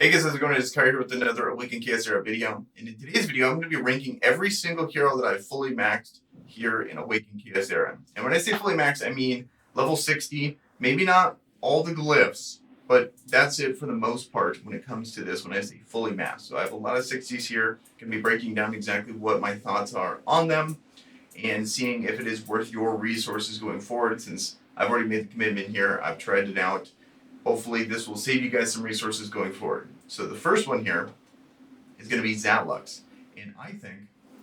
Hey guys, how's it going? It's Kyrie here with another Awaken CIARA video. And in today's video, I'm going to be ranking every single hero that I've fully maxed here in Awaken CIARA. And when I say fully maxed, I mean level 60, maybe not all the glyphs, but that's it for the most part when it comes to this when I say fully maxed. So I have a lot of 60s here, going to be breaking down exactly what my thoughts are on them and seeing if it is worth your resources going forward. Since I've already made the commitment here, I've tried it out. Hopefully this will save you guys some resources going forward. So the first one here is going to be Zatlux. And I think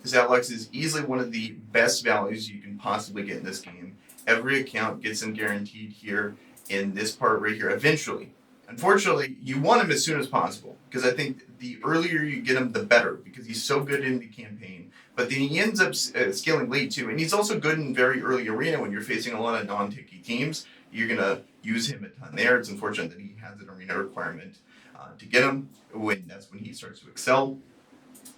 Zatlux is easily one of the best values you can possibly get in this game. Every account gets them guaranteed here in this part right here eventually. Unfortunately, you want him as soon as possible because I think the earlier you get him, the better because he's so good in the campaign. But then he ends up scaling late too. And he's also good in very early arena when you're facing a lot of non-ticky teams. You're going to use him a ton there. It's unfortunate that he has an arena requirement to get him. That's when he starts to excel.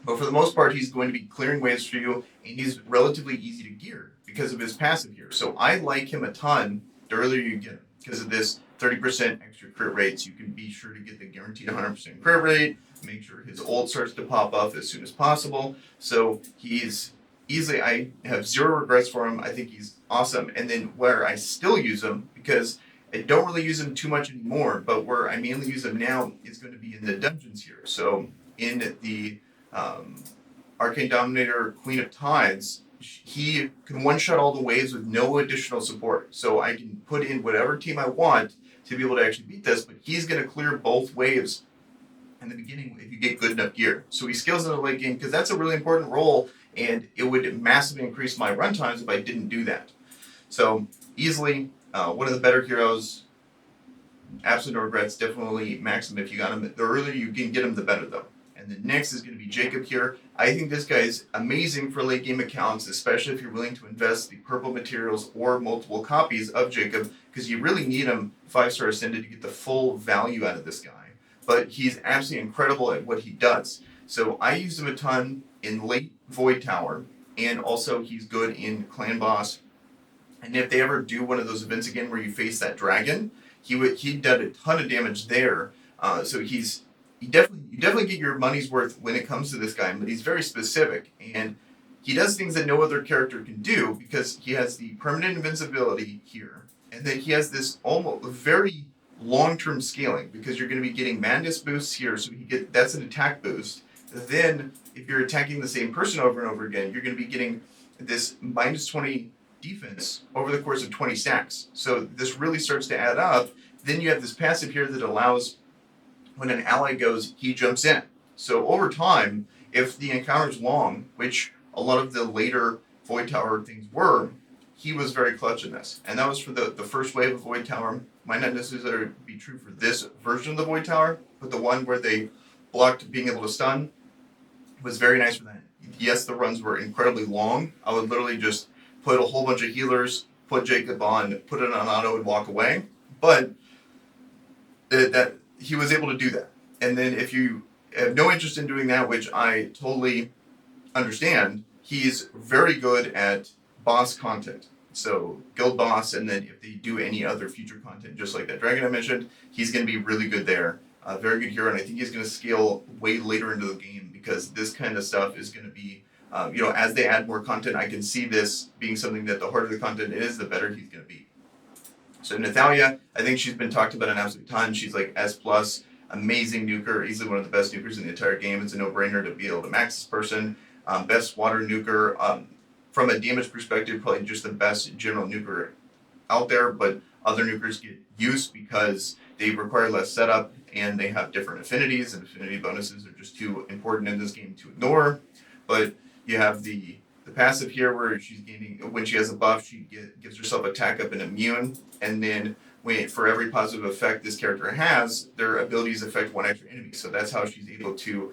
But for the most part, he's going to be clearing waves for you, and he's relatively easy to gear because of his passive here. So I like him a ton the earlier you get him because of this 30% extra crit rates. You can be sure to get the guaranteed 100% crit rate, make sure his ult starts to pop up as soon as possible. So he's easily, I have zero regrets for him. I think he's awesome. And then where I still use him, because I don't really use him too much anymore, but where I mainly use him now is going to be in the dungeons here. So in the Arcane Dominator Queen of Tides, he can one-shot all the waves with no additional support. So I can put in whatever team I want to be able to actually beat this, but he's going to clear both waves in the beginning if you get good enough gear. So he scales in the late game because that's a really important role, and it would massively increase my run times if I didn't do that. So easily one of the better heroes. Absolute no regrets. Definitely max him if you got him. The earlier you can get him, the better though. And the next is going to be Jacob here. I think this guy is amazing for late game accounts, especially if you're willing to invest the purple materials or multiple copies of Jacob, because you really need him 5-star ascended to get the full value out of this guy. But he's absolutely incredible at what he does. So I use him a ton in late Void Tower, and also he's good in Clan Boss. And if they ever do one of those events again where you face that dragon, he did a ton of damage there. So you definitely get your money's worth when it comes to this guy, but he's very specific, and he does things that no other character can do because he has the permanent invincibility here, and then he has this almost very long-term scaling because you're going to be getting madness boosts here, so that's an attack boost. Then if you're attacking the same person over and over again, you're going to be getting this minus 20 defense over the course of 20 stacks. So this really starts to add up. Then you have this passive here that allows when an ally goes, he jumps in. So over time, if the encounter's long, which a lot of the later Void Tower things were, he was very clutch in this. And that was for the first wave of Void Tower. Might not necessarily be true for this version of the Void Tower, but the one where they blocked being able to stun was very nice for that. Yes, the runs were incredibly long. I would literally just put a whole bunch of healers, put Jacob on, put it on auto, and walk away. But that he was able to do that. And then if you have no interest in doing that, which I totally understand, he's very good at boss content. So guild boss, and then if they do any other future content, just like that dragon I mentioned, he's going to be really good there. Very good hero, and I think he's going to scale way later into the game because this kind of stuff is going to be as they add more content, I can see this being something that the harder the content is, the better he's going to be. So Nathalia, I think she's been talked about an absolute ton. She's like S+, amazing nuker, easily one of the best nukers in the entire game. It's a no-brainer to be able to max this person. Best water nuker. From a damage perspective, probably just the best general nuker out there, but other nukers get used because they require less setup and they have different affinities, and affinity bonuses are just too important in this game to ignore. But you have the passive here where she's gaining, when she has a buff, she gives herself attack up and immune, and then for every positive effect this character has, their abilities affect one extra enemy. So that's how she's able to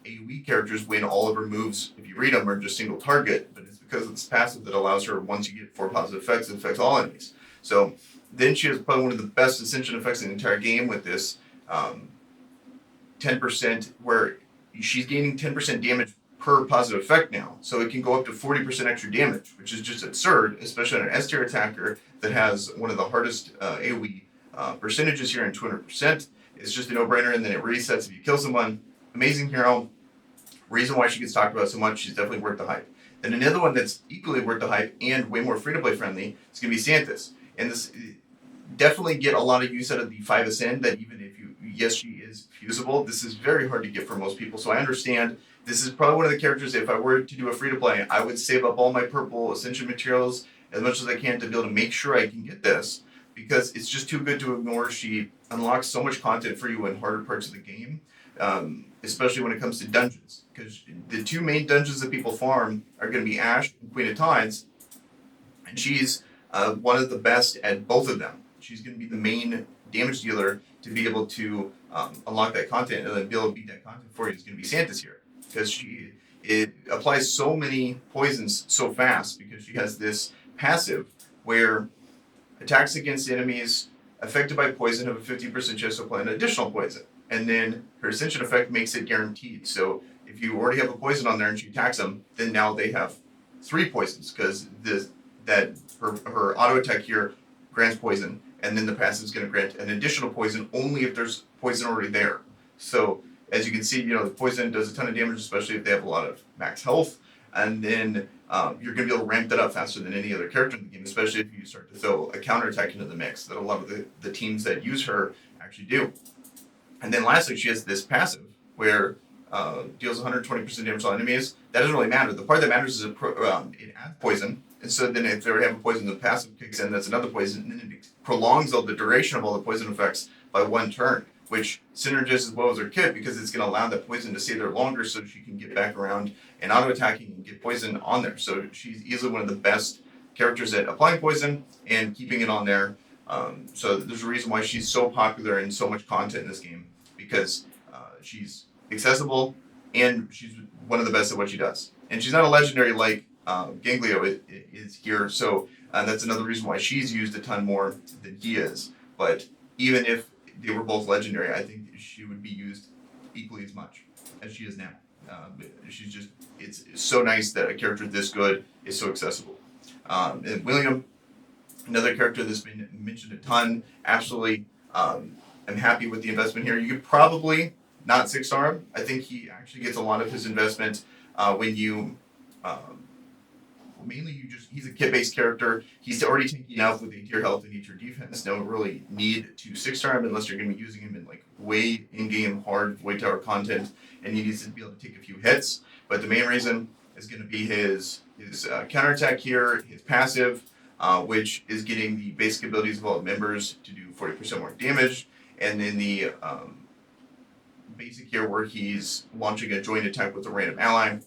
AoE characters win all of her moves, if you read them, are just single target, but it's because of this passive that allows her, once you get 4 positive effects, it affects all enemies. So then she has probably one of the best ascension effects in the entire game with this 10%, where she's gaining 10% damage per positive effect now. So it can go up to 40% extra damage, which is just absurd, especially on an S tier attacker that has one of the hardest AoE percentages here in 200%. It's just a no-brainer, and then it resets if you kill someone. Amazing hero. Reason why she gets talked about so much, she's definitely worth the hype. Then another one that's equally worth the hype and way more free-to-play friendly is going to be SANTIS. And this definitely get a lot of use out of the 5 Ascend, that even if you, yes, she is fusible, this is very hard to get for most people. So I understand this is probably one of the characters, if I were to do a free-to-play, I would save up all my purple Ascension materials as much as I can to be able to make sure I can get this, because it's just too good to ignore. She unlocks so much content for you in harder parts of the game, especially when it comes to dungeons, because the 2 main dungeons that people farm are going to be Ash and Queen of Tides, and she's one of the best at both of them. She's going to be the main damage dealer to be able to unlock that content, and then be able to beat that content for you is going to be SANTIS here, because it applies so many poisons so fast, because she has this passive where attacks against enemies affected by poison have a 50% chance to apply an additional poison. And then her Ascension effect makes it guaranteed. So if you already have a poison on there and she attacks them, then now they have 3 poisons, because her auto attack here grants poison, and then the passive is going to grant an additional poison only if there's poison already there. So as you can see, the poison does a ton of damage, especially if they have a lot of max health. And then you're going to be able to ramp that up faster than any other character in the game, especially if you start to throw a counterattack into the mix that a lot of the teams that use her actually do. And then lastly, she has this passive where deals 120% damage on enemies. That doesn't really matter. The part that matters is it adds poison. And so then if they already have a poison, the passive kicks in, that's another poison, and then it prolongs all the duration of all the poison effects by 1 turn, which synergizes as well as her kit, because it's going to allow that poison to stay there longer, so she can get back around and auto-attacking and get poison on there. So she's easily one of the best characters at applying poison and keeping it on there. So there's a reason why she's so popular and so much content in this game, because she's accessible and she's one of the best at what she does. And she's not a legendary like Ganglio is here, so that's another reason why she's used a ton more than he is. But even if they were both legendary, I think she would be used equally as much as she is now. She's just, it's so nice that a character this good is so accessible. And William, another character that's been mentioned a ton, absolutely, I'm happy with the investment here. You could probably not 6-star him. I think he actually gets a lot of his investment when you, mainly he's a kit-based character. He's already taking enough with 8-tier health and 8-tier defense. No really need to 6-star him unless you're going to be using him in like way in-game hard Void Tower content, and he needs to be able to take a few hits. But the main reason is going to be his counterattack here, his passive, which is getting the basic abilities of all the members to do 40% more damage, and then the basic here where he's launching a joint attack with a random ally.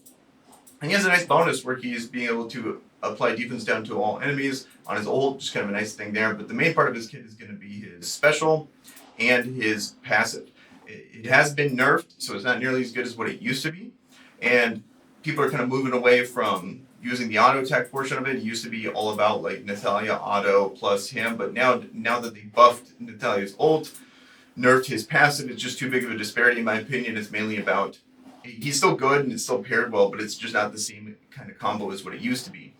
And he has a nice bonus where he's being able to apply defense down to all enemies on his ult, just kind of a nice thing there. But the main part of his kit is going to be his special and his passive. It has been nerfed, so it's not nearly as good as what it used to be. And people are kind of moving away from using the auto attack portion of it. It used to be all about like Natalia auto plus him, but now that they buffed Natalia's ult, nerfed his passive, it's just too big of a disparity in my opinion. It's mainly about, he's still good and it's still paired well, but it's just not the same kind of combo as what it used to be,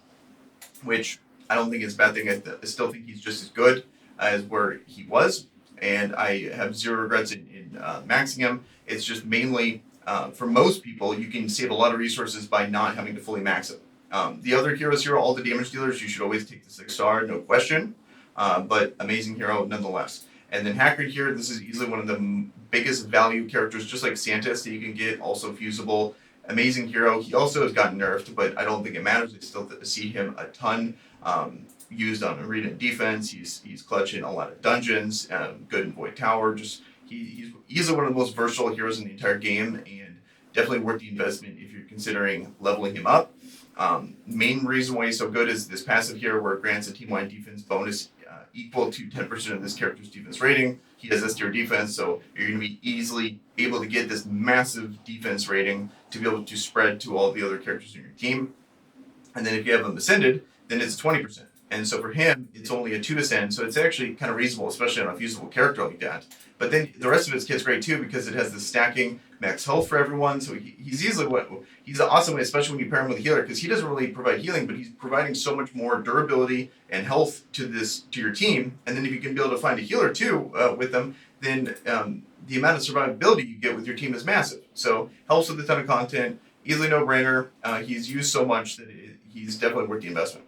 which I don't think is a bad thing. I still think he's just as good as where he was, and I have zero regrets in maxing him. It's just mainly, for most people, you can save a lot of resources by not having to fully max him. The other heroes here, all the damage dealers, you should always take the 6-star, no question, but amazing hero nonetheless. And then Hackard here, this is easily one of the biggest value characters, just like SANTIS, that you can get, also fusible. Amazing hero. He also has gotten nerfed, but I don't think it matters. I still see him a ton used on arena defense. He's clutch in a lot of dungeons, good in Void Tower. Just he's easily one of the most versatile heroes in the entire game, and definitely worth the investment if you're considering leveling him up. Main reason why he's so good is this passive here, where it grants a team-wide defense bonus equal to 10% of this character's defense rating. He has S-tier defense, so you're going to be easily able to get this massive defense rating to be able to spread to all the other characters in your team. And then if you have him ascended, then it's 20%. And so for him, it's only a 2 ascend, so it's actually kind of reasonable, especially on a fusible character like that. But then the rest of his kit's great too, because it has the stacking max health for everyone. So he's easily he's an awesome way, especially when you pair him with a healer, because he doesn't really provide healing, but he's providing so much more durability and health to your team. And then if you can be able to find a healer too with them, then the amount of survivability you get with your team is massive. So helps with a ton of content, easily no-brainer. He's used so much that he's definitely worth the investment.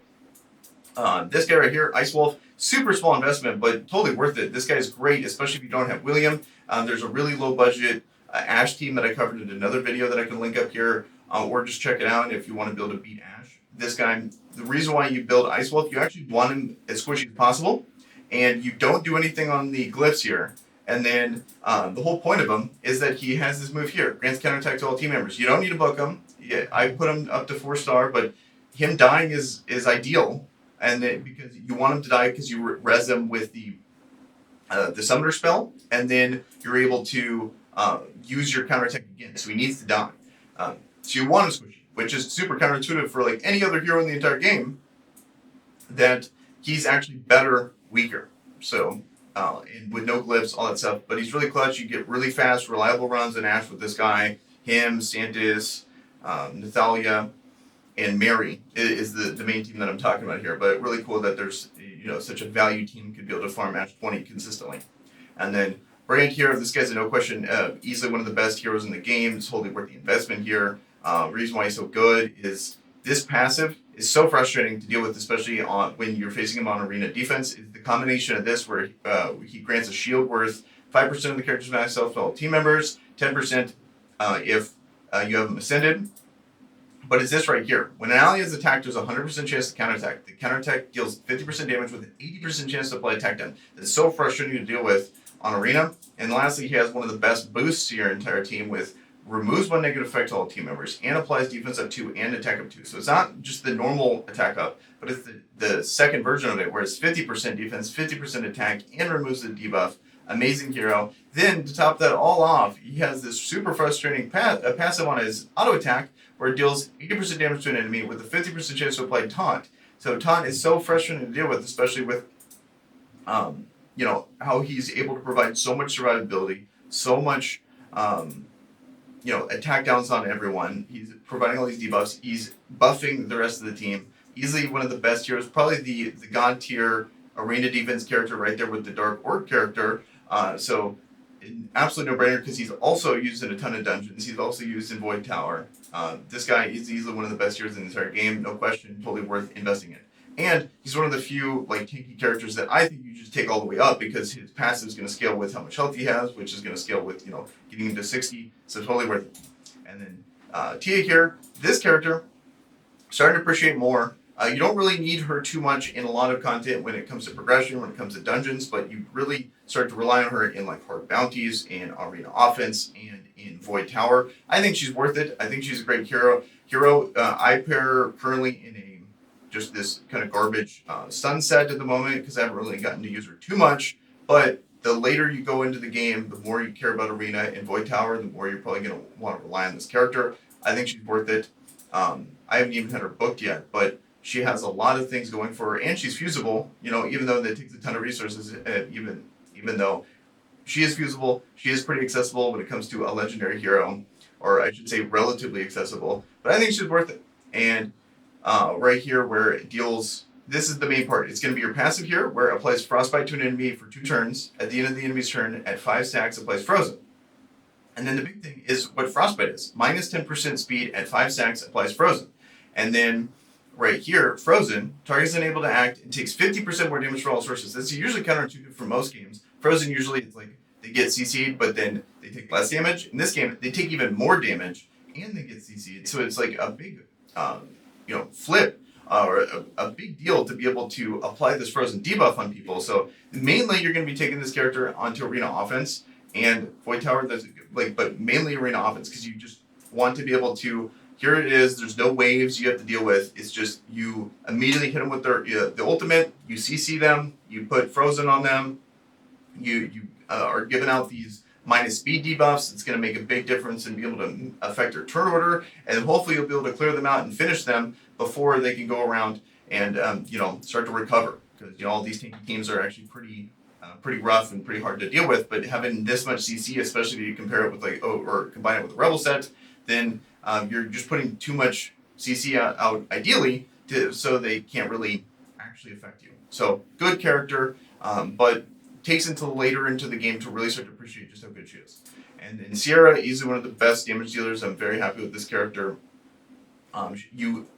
This guy right here, Ice Wolf, super small investment, but totally worth it. This guy is great, especially if you don't have William. There's a really low budget Ash team that I covered in another video that I can link up here, or just check it out if you want to build a beat Ash. This guy, the reason why you build Ice Wolf, you actually want him as squishy as possible, and you don't do anything on the glyphs here. And then the whole point of him is that he has this move here, grants counterattack to all team members. You don't need to book him. Yeah, I put him up to 4-star, but him dying is ideal. And then because you want him to die because you res him with the summoner spell, and then you're able to use your counterattack again. So he needs to die. So you want him squishy, which is super counterintuitive for like any other hero in the entire game. That he's actually better, weaker. So and with no glyphs, all that stuff. But he's really clutch. You get really fast, reliable runs in Ash with this guy. Him, SANTIS, Nathalia, and Mary is the main team that I'm talking about here. But really cool that there's such a value team could be able to farm Ash 20 consistently. And then Brand here, this guy's a no question, easily one of the best heroes in the game. It's totally worth the investment here. Reason why he's so good is this passive is so frustrating to deal with, especially when you're facing him on arena defense. Is the combination of this where he grants a shield worth 5% of the character's max health to all team members, 10% if you have him ascended. But it's this right here. When an ally is attacked, there's a 100% chance to counterattack. The counterattack deals 50% damage with an 80% chance to apply attack down. It's so frustrating to deal with on arena. And lastly, he has one of the best boosts to your entire team with removes one negative effect to all team members and applies defense up 2 and attack up 2. So it's not just the normal attack up, but it's the second version of it where it's 50% defense, 50% attack, and removes the debuff. Amazing hero. Then to top that all off, he has this super frustrating passive on his auto attack where it deals 80% damage to an enemy with a 50% chance to apply taunt. So taunt is so frustrating to deal with, especially with how he's able to provide so much survivability, so much attack downs on everyone. He's providing all these debuffs. He's buffing the rest of the team. Easily one of the best heroes, probably the god tier arena defense character right there with the Dark Orc character. So absolute no-brainer because he's also used in a ton of dungeons. He's also used in Void Tower. This guy is easily one of the best heroes in the entire game. No question, totally worth investing in. And he's one of the few tanky characters that I think you just take all the way up because his passive is going to scale with how much health he has, which is going to scale with getting him to 60. So totally worth it. And then Tia here, this character, starting to appreciate more. You don't really need her too much in a lot of content when it comes to progression, when it comes to dungeons, but you really start to rely on her in hard bounties, in arena offense, and in Void Tower. I think she's worth it. I think she's a great hero. I pair her currently in just this kind of garbage sunset at the moment because I haven't really gotten to use her too much. But the later you go into the game, the more you care about arena and Void Tower, the more you're probably going to want to rely on this character. I think she's worth it. I haven't even had her booked yet, but she has a lot of things going for her, and she's fusible. Even though that takes a ton of resources, even though she is fusible, she is pretty accessible when it comes to a legendary hero, or I should say relatively accessible. But I think she's worth it. And right here where it deals, this is the main part. It's going to be your passive here where it applies Frostbite to an enemy for 2 turns. At the end of the enemy's turn, at 5 stacks, applies Frozen. And then the big thing is what Frostbite is. Minus 10% speed at 5 stacks applies Frozen. And then right here, Frozen, target is unable to act and takes 50% more damage for all sources. That's usually counterintuitive for most games. Frozen usually it's they get CC'd, but then they take less damage. In this game, they take even more damage and they get CC'd. So it's a big flip or a big deal to be able to apply this Frozen debuff on people. So mainly you're going to be taking this character onto arena offense and Void Tower, but mainly arena offense because you just want to be able to. Here it is. There's no waves you have to deal with. It's just you immediately hit them with the ultimate. You CC them. You put Frozen on them. You are giving out these minus speed debuffs. It's going to make a big difference and be able to affect their turn order. And hopefully you'll be able to clear them out and finish them before they can go around and start to recover. Because all these tanky teams are actually pretty rough and pretty hard to deal with. But having this much CC, especially if you compare it with or combine it with the Rebel set, then you're just putting too much CC out ideally so they can't really actually affect you. So good character, but takes until later into the game to really start to appreciate just how good she is. And CIARA, easily one of the best damage dealers. I'm very happy with this character.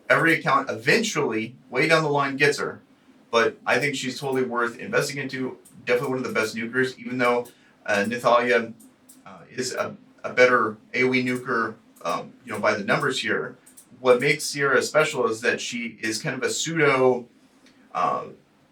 Every account eventually, way down the line, gets her, but I think she's totally worth investing into. Definitely one of the best nukers, even though Nathalia is a better AoE nuker, by the numbers here. What makes CIARA special is that she is kind of a pseudo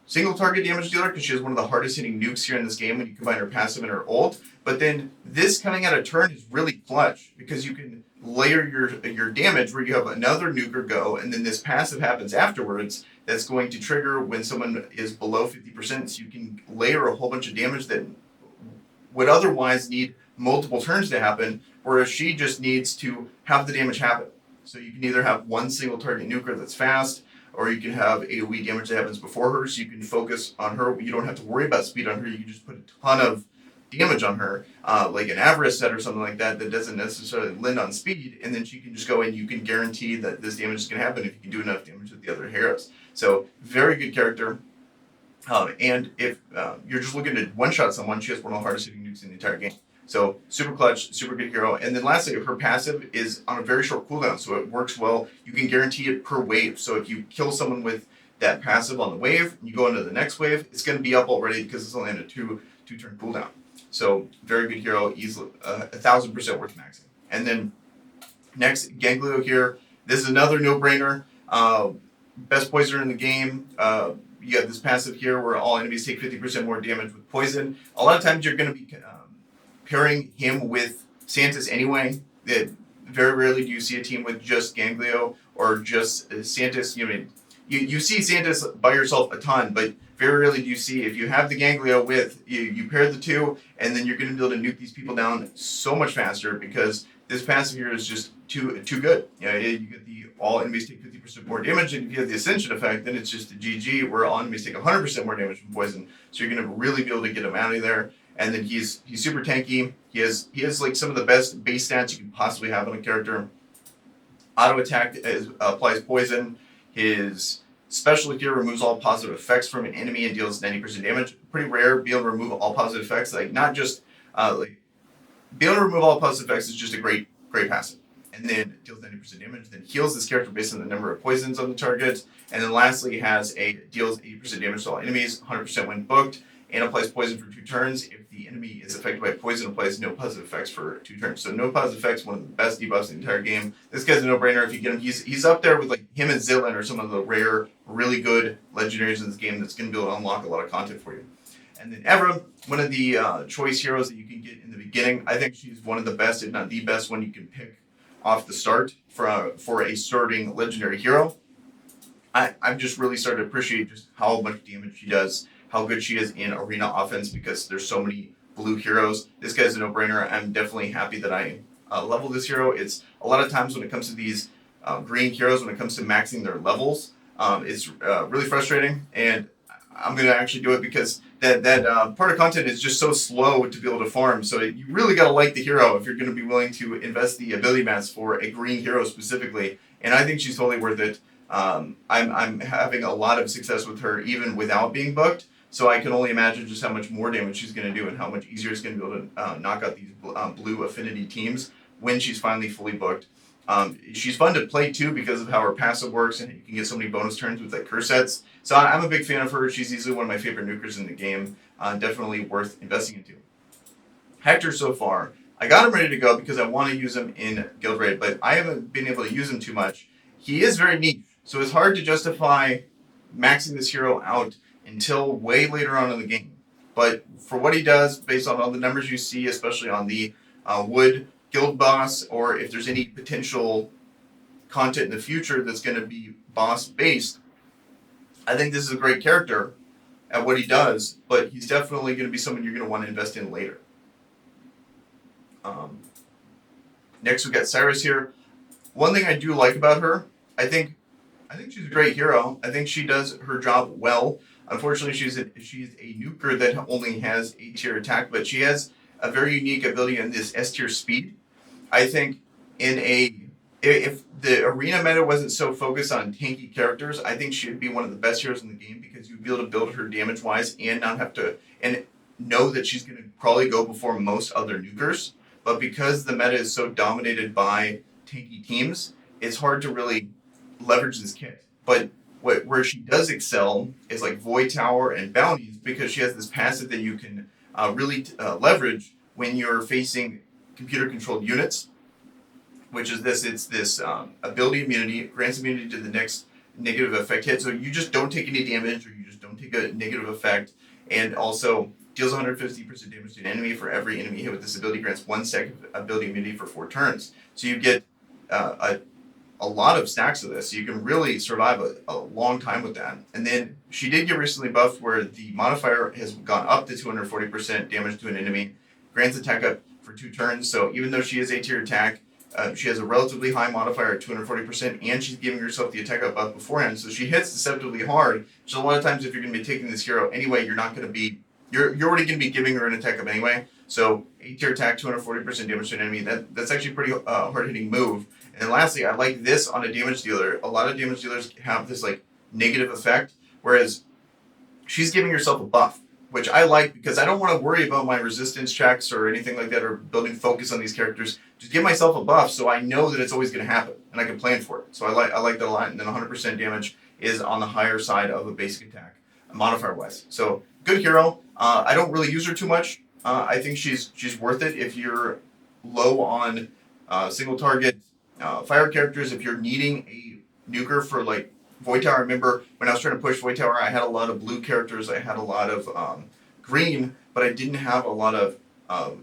single target damage dealer, because she has one of the hardest hitting nukes here in this game when you combine her passive and her ult. But then this coming out of turn is really clutch, because you can layer your damage where you have another nuker go, and then this passive happens afterwards that's going to trigger when someone is below 50%, so you can layer a whole bunch of damage that would otherwise need multiple turns to happen, whereas she just needs to have the damage happen. So you can either have one single target nuker that's fast, or you can have AoE damage that happens before her, so you can focus on her. You don't have to worry about speed on her. You can just put a ton of damage on her, like an Avarice set or something like that doesn't necessarily lend on speed, and then she can just go in. You can guarantee that this damage is going to happen if you can do enough damage with the other heroes. So very good character. And if you're just looking to one-shot someone, she has one of the hardest hitting nukes in the entire game. So super clutch, super good hero. And then lastly, her passive is on a very short cooldown, so it works well. You can guarantee it per wave. So if you kill someone with that passive on the wave, and you go into the next wave, it's going to be up already because it's only on a two-turn cooldown. So very good hero, easily 1,000% worth maxing. And then next, Ganglio here. This is another no-brainer. Best poisoner in the game. You have this passive here where all enemies take 50% more damage with poison. A lot of times you're going to be pairing him with SANTIS anyway. Very rarely do you see a team with just Ganglio or just SANTIS. You see SANTIS by yourself a ton, but very rarely do you see, if you have the Ganglio with, you pair the two, and then you're going to be able to nuke these people down so much faster, because this passive here is just too good. You get the all enemies take 50% more damage, and if you have the Ascension effect, then it's just a GG, where all enemies take 100% more damage from poison. So you're going to really be able to get him out of there. And then he's super tanky. He has like some of the best base stats you can possibly have on a character. Auto attack applies poison. His special here removes all positive effects from an enemy and deals 90% damage. Pretty rare be able to remove all positive effects. Like not just be able to remove all positive effects is just a great passive. And then deals 90% damage. Then heals this character based on the number of poisons on the target. And then lastly deals 80% damage to all enemies, 100% when booked, and applies poison for 2 turns. If the enemy is affected by poison, applies no positive effects for 2 turns. So no positive effects, one of the best debuffs in the entire game. This guy's a no-brainer. If you get him, he's up there with like him and Zillion or some of the rare, really good legendaries in this game that's going to be able to unlock a lot of content for you. And then Evra, one of the choice heroes that you can get in the beginning. I think she's one of the best, if not the best one you can pick off the start for a starting legendary hero. I've just really started to appreciate just how much damage she does, how good she is in arena offense, because there's so many blue heroes. This guy's a no-brainer. I'm definitely happy that I leveled this hero. It's a lot of times when it comes to these green heroes, when it comes to maxing their levels, it's really frustrating, and I'm going to actually do it because that part of content is just so slow to be able to farm. So you really got to like the hero if you're going to be willing to invest the ability mats for a green hero specifically. And I think she's totally worth it. I'm having a lot of success with her even without being booked. So I can only imagine just how much more damage she's going to do and how much easier it's going to be able to knock out these blue affinity teams when she's finally fully booked. She's fun to play too because of how her passive works, and you can get so many bonus turns with like curse sets. So I'm a big fan of her. She's easily one of my favorite nukers in the game. Definitely worth investing into. HECTOR so far, I got him ready to go because I want to use him in Guild Raid, but I haven't been able to use him too much. He is very niche, so it's hard to justify maxing this hero out until way later on in the game. But for what he does, based on all the numbers you see, especially on the Wood Guild boss, or if there's any potential content in the future that's going to be boss based, I think this is a great character at what he does, but he's definitely going to be someone you're going to want to invest in later. Next we got SIRESS here. One thing I do like about her, I think she's a great hero. I think she does her job well. Unfortunately, she's a nuker that only has A tier attack, but she has a very unique ability in this S tier speed. I think if the arena meta wasn't so focused on tanky characters, I think she would be one of the best heroes in the game because you'd be able to build her damage wise and not have to. And know that she's going to probably go before most other nukers, but because the meta is so dominated by tanky teams, it's hard to really leverage this kit. But where she does excel is like Void Tower and Bounties, because she has this passive that you can really leverage when you're facing computer-controlled units, which is this. It's this ability immunity, grants immunity to the next negative effect hit, so you just don't take any damage, or you just don't take a negative effect, and also deals 150% damage to an enemy for every enemy hit with this ability, grants 1 second ability immunity for 4 turns. So you get a lot of stacks of this, so you can really survive a long time with that. And then she did get recently buffed where the modifier has gone up to 240% damage to an enemy, grants attack up for 2 turns, so even though she is A-tier attack, she has a relatively high modifier at 240%, and she's giving herself the attack up buff beforehand, so she hits deceptively hard. So a lot of times if you're going to be taking this hero anyway, you're not going to be, you're already going to be giving her an attack up anyway. So A-tier attack, 240% damage to an enemy, that's actually a pretty hard-hitting move. And then lastly, I like this on a damage dealer. A lot of damage dealers have this like negative effect, whereas she's giving herself a buff, which I like because I don't want to worry about my resistance checks or anything like that, or building focus on these characters. Just give myself a buff so I know that it's always going to happen and I can plan for it. So I like that a lot. And then 100% damage is on the higher side of a basic attack, modifier wise. So good hero. I don't really use her too much. I think she's worth it if you're low on single target fire characters. If you're needing a nuker for like Void Tower, I remember when I was trying to push Void Tower, I had a lot of blue characters, I had a lot of green, but I didn't have a lot of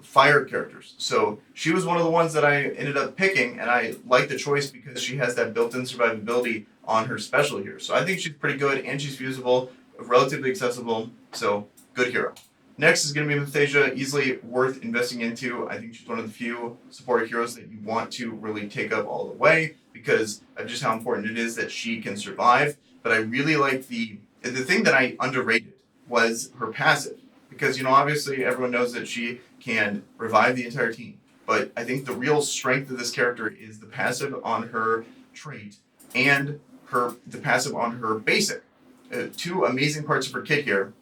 fire characters. So she was one of the ones that I ended up picking, and I like the choice because she has that built-in survivability on her special here. So I think she's pretty good, and she's fusible, relatively accessible, so good hero. Next is going to be Mathasia, easily worth investing into. I think she's one of the few supported heroes that you want to really take up all the way because of just how important it is that she can survive. But I really like the thing that I underrated was her passive. Because, you know, obviously everyone knows that she can revive the entire team. But I think the real strength of this character is the passive on her trait and the passive on her basic. 2 amazing parts of her kit here.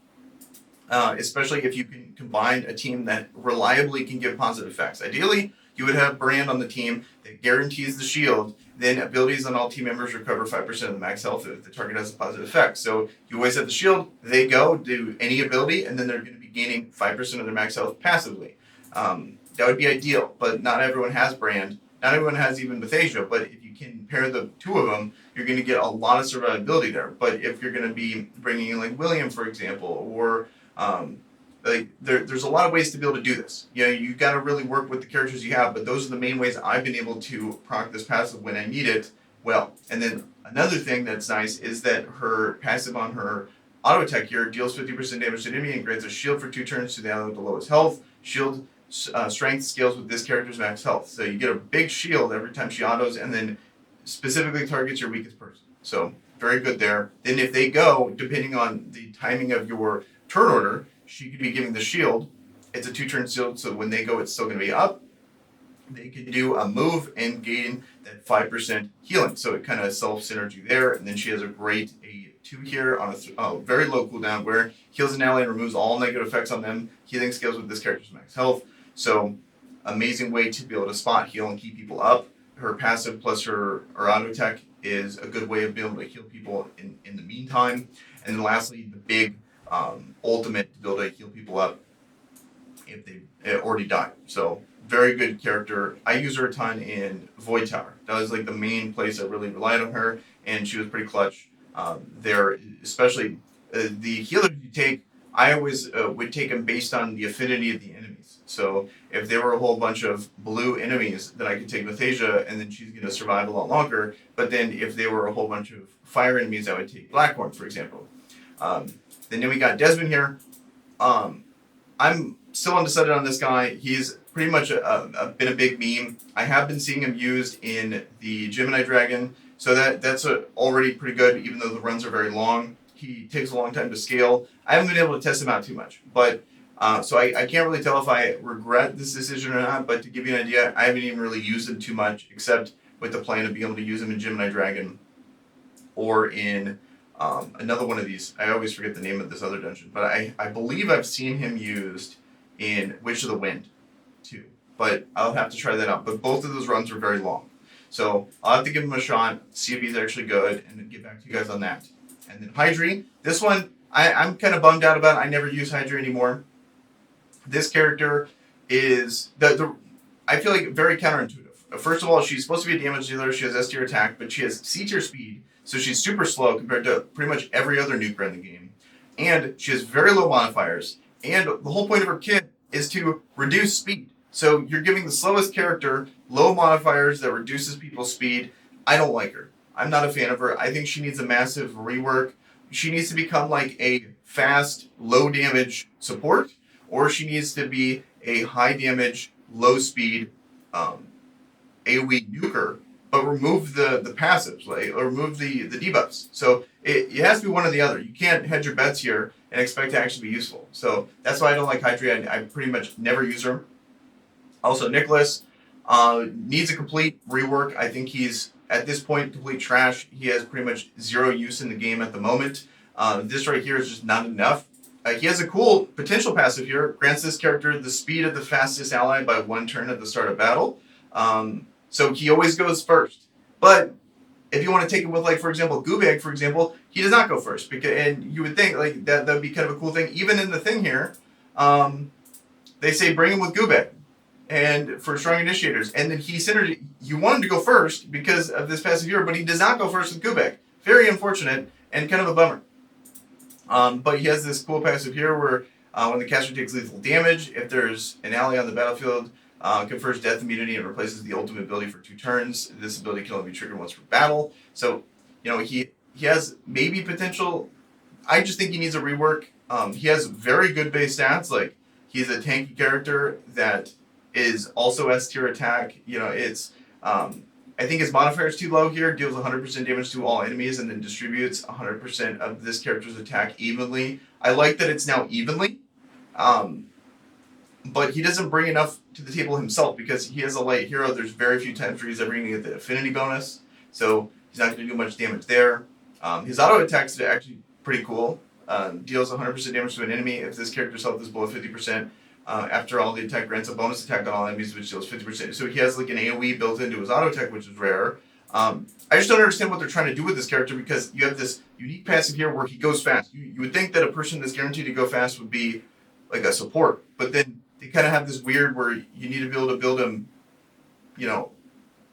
Especially if you can combine a team that reliably can give positive effects. Ideally, you would have Brand on the team that guarantees the shield, then abilities on all team members recover 5% of the max health if the target has a positive effect. So you always have the shield, they go, do any ability, and then they're going to be gaining 5% of their max health passively. That would be ideal, but not everyone has Brand. Not everyone has even Mathasia, but if you can pair the 2 of them, you're going to get a lot of survivability there. But if you're going to be bringing in like William, for example, or there's a lot of ways to be able to do this. You know, you got to really work with the characters you have, but those are the main ways I've been able to proc this passive when I need it well. And then another thing that's nice is that her passive on her auto attack here deals 50% damage to an enemy and grants a shield for 2 turns to the ally with the lowest health. Shield strength scales with this character's max health. So you get a big shield every time she autos, and then specifically targets your weakest person. So very good there. Then if they go, depending on the timing of your turn order, she could be giving the shield. It's a 2-turn shield, so when they go, it's still going to be up. They could do a move and gain that 5% healing. So it kind of self-synergy there. And then she has a great 2 here on a very low cooldown where heals an ally and removes all negative effects on them. Healing scales with this character's max health. So amazing way to be able to spot heal and keep people up. Her passive plus her auto attack is a good way of being able to heal people in the meantime. And then lastly, the big ultimate to be able to heal people up if they already died. So very good character. I use her a ton in Void Tower. That was like the main place I really relied on her, and she was pretty clutch there. Especially the healers you take, I always would take them based on the affinity of the enemies. So if there were a whole bunch of blue enemies, then I could take Mathasia, and then she's going to survive a lot longer. But then if there were a whole bunch of fire enemies, I would take Blackhorn, for example. Then we got Desmond here. I'm still undecided on this guy. He's pretty much been a big meme. I have been seeing him used in the Gemini Dragon, so that's already pretty good, even though the runs are very long. He takes a long time to scale. I haven't been able to test him out too much, but so I can't really tell if I regret this decision or not, but to give you an idea, I haven't even really used him too much, except with the plan of being able to use him in Gemini Dragon or in Another one of these, I always forget the name of this other dungeon, but I believe I've seen him used in Witch of the Wind too. But I'll have to try that out. But both of those runs are very long. So I'll have to give him a shot, see if he's actually good, and then get back to you guys on that. And then Hydri, this one, I'm kind of bummed out about. I never use Hydri anymore. This character is, I feel like very counterintuitive. First of all, she's supposed to be a damage dealer. She has S tier attack, but she has C tier speed. So she's super slow compared to pretty much every other nuker in the game. And she has very low modifiers. And the whole point of her kit is to reduce speed. So you're giving the slowest character low modifiers that reduces people's speed. I don't like her. I'm not a fan of her. I think she needs a massive rework. She needs to become like a fast, low damage support, or she needs to be a high damage, low speed AoE nuker, but remove the passives, like, or remove the debuffs. So it has to be one or the other. You can't hedge your bets here and expect to actually be useful. So that's why I don't like Hydri. I pretty much never use her. Also, NICKLAUS needs a complete rework. I think he's, at this point, complete trash. He has pretty much zero use in the game at the moment. This right here is just not enough. He has a cool potential passive here. Grants this character the speed of the fastest ally by 1 turn at the start of battle. So he always goes first. But if you want to take it with, like, for example, Gubag, for example, he does not go first. And you would think like that would be kind of a cool thing. Even in the thing here, they say bring him with Gubag. And for strong initiators, and then you want him to go first because of this passive here, but he does not go first with Gubag. Very unfortunate and kind of a bummer. But he has this cool passive here where when the caster takes lethal damage, if there's an ally on the battlefield, confers death immunity and replaces the ultimate ability for 2 turns. This ability can only be triggered once per battle. So, he has maybe potential. I just think he needs a rework. He has very good base stats. Like, he's a tanky character that is also S tier attack. It's I think his modifier is too low here. Deals 100% damage to all enemies and then distributes 100% of this character's attack evenly. I like that it's now evenly, but he doesn't bring enough to the table himself because he is a light hero. There's very few times where he's ever going to get the affinity bonus, so he's not going to do much damage there. His auto attacks are actually pretty cool. Deals 100% damage to an enemy if this character's health is below 50%. After all, the attack grants a bonus attack on all enemies, which deals 50%. So he has like an AoE built into his auto attack, which is rare. I just don't understand what they're trying to do with this character because you have this unique passive here where he goes fast. You would think that a person that's guaranteed to go fast would be like a support, but then they kind of have this weird where you need to be able to build him,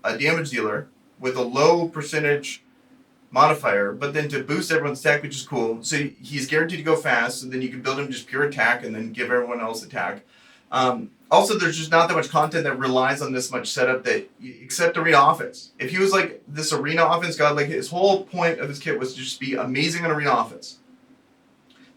a damage dealer with a low percentage modifier, but then to boost everyone's attack, which is cool. So he's guaranteed to go fast, and then you can build him just pure attack and then give everyone else attack. Also, there's just not that much content that relies on this much setup except arena offense. If he was like this arena offense god, like his whole point of his kit was to just be amazing on arena offense.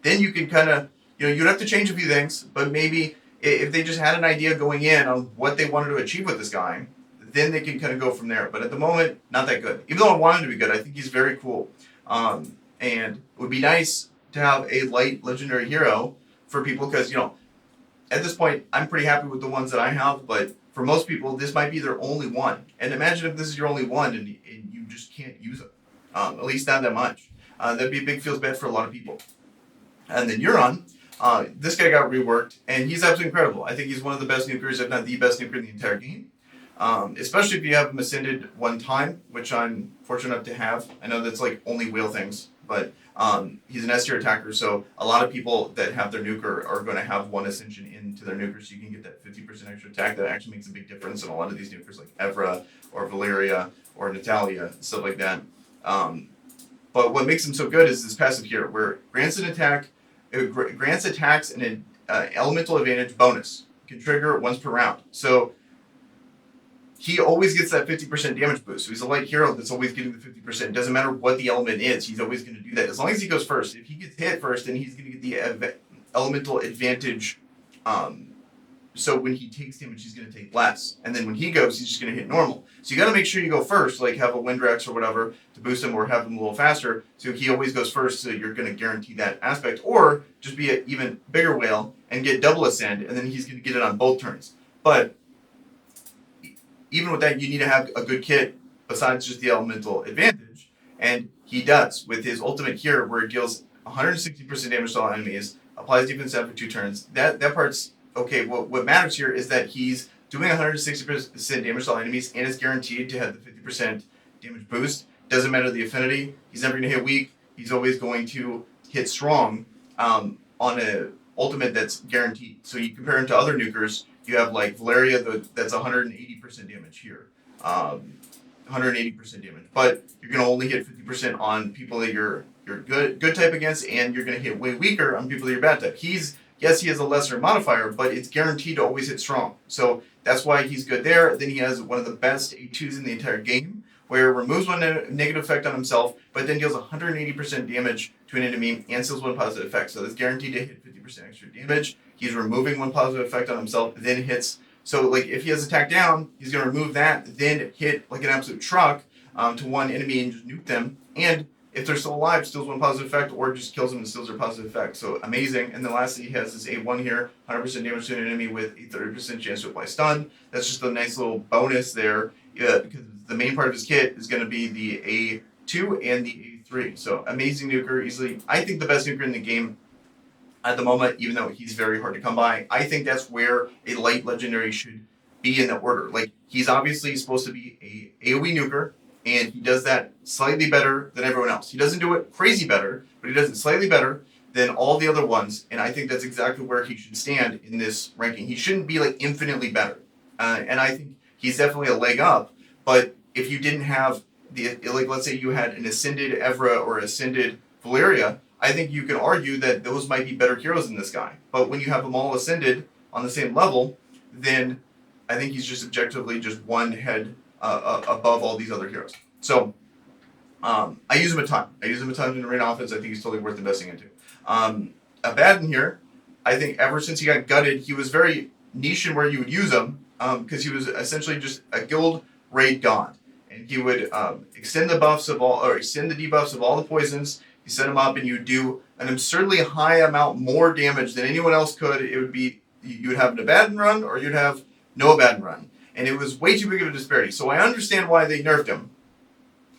Then you could kind of, you'd have to change a few things, but maybe if they just had an idea going in on what they wanted to achieve with this guy, then they can kind of go from there. But at the moment, not that good. Even though I want him to be good, I think he's very cool. And it would be nice to have a light legendary hero for people because, at this point, I'm pretty happy with the ones that I have. But for most people, this might be their only one. And imagine if this is your only one and you just can't use it. At least not that much. That'd be a big feels bad for a lot of people. And then Euron, this guy got reworked, and he's absolutely incredible. I think he's one of the best nukers, if not the best nuker in the entire game. Especially if you have him ascended 1 time, which I'm fortunate enough to have. I know that's like only whale things, but he's an S tier attacker, so a lot of people that have their nuker are going to have 1 ascension into their nuker, so you can get that 50% extra attack. That actually makes a big difference in a lot of these nukers, like Evra or Valeria or Natalia, stuff like that. But what makes him so good is this passive here, where grants attacks an elemental advantage bonus. Can trigger once per round. So he always gets that 50% damage boost. So he's a light hero that's always getting the 50%. It doesn't matter what the element is, he's always going to do that. As long as he goes first. If he gets hit first, then he's going to get the elemental advantage. So when he takes damage, he's going to take less. And then when he goes, he's just going to hit normal. So you got to make sure you go first, like have a Windrex or whatever to boost him or have him a little faster. So he always goes first, so you're going to guarantee that aspect. Or just be an even bigger whale and get double ascend, and then he's going to get it on both turns. But even with that, you need to have a good kit besides just the elemental advantage. And he does with his ultimate here, where it deals 160% damage to all enemies, applies defense after 2 turns. That part's okay. What matters here is that he's doing 160% damage to all enemies and is guaranteed to have the 50% damage boost. Doesn't matter the affinity. He's never going to hit weak. He's always going to hit strong on a ultimate that's guaranteed. So you compare him to other nukers. You have like Valeria that's 180% damage here. 180% damage. But you're going to only hit 50% on people that you're good type against, and you're going to hit way weaker on people that you're bad type. Yes, he has a lesser modifier, but it's guaranteed to always hit strong. So that's why he's good there. Then he has one of the best A2s in the entire game, where it removes one negative effect on himself, but then deals 180% damage to an enemy and steals 1 positive effect. So that's guaranteed to hit 50% extra damage. He's removing 1 positive effect on himself, then hits. So like if he has attack down, he's going to remove that, then hit like an absolute truck to one enemy and just nuke them. And if they're still alive, steals 1 positive effect, or just kills them and steals their positive effect. So amazing. And then lastly, he has this A1 here, 100% damage to an enemy with a 30% chance to apply stun. That's just a nice little bonus there, because the main part of his kit is going to be the A2 and the A3. So amazing nuker, easily, I think the best nuker in the game at the moment, even though he's very hard to come by. I think that's where a light legendary should be in the order. Like, he's obviously supposed to be a AoE nuker, and he does that slightly better than everyone else. He doesn't do it crazy better, but he does it slightly better than all the other ones, and I think that's exactly where he should stand in this ranking. He shouldn't be like infinitely better, and I think he's definitely a leg up. But if you didn't have like, let's say you had an Ascended Evra or Ascended Valeria, I think you could argue that those might be better heroes than this guy. But when you have them all ascended on the same level, then I think he's just objectively just one head above all these other heroes. So I use him a ton. I use him a ton in arena offense. I think he's totally worth investing into. Abaddon here, I think ever since he got gutted, he was very niche in where you would use him, because he was essentially just a guild raid god. And he would extend the buffs of all, or extend the debuffs of all the poisons. You set him up and you do an absurdly high amount more damage than anyone else could. It would be, you would have an Abaddon run or you'd have no Abaddon run. And it was way too big of a disparity. So I understand why they nerfed him.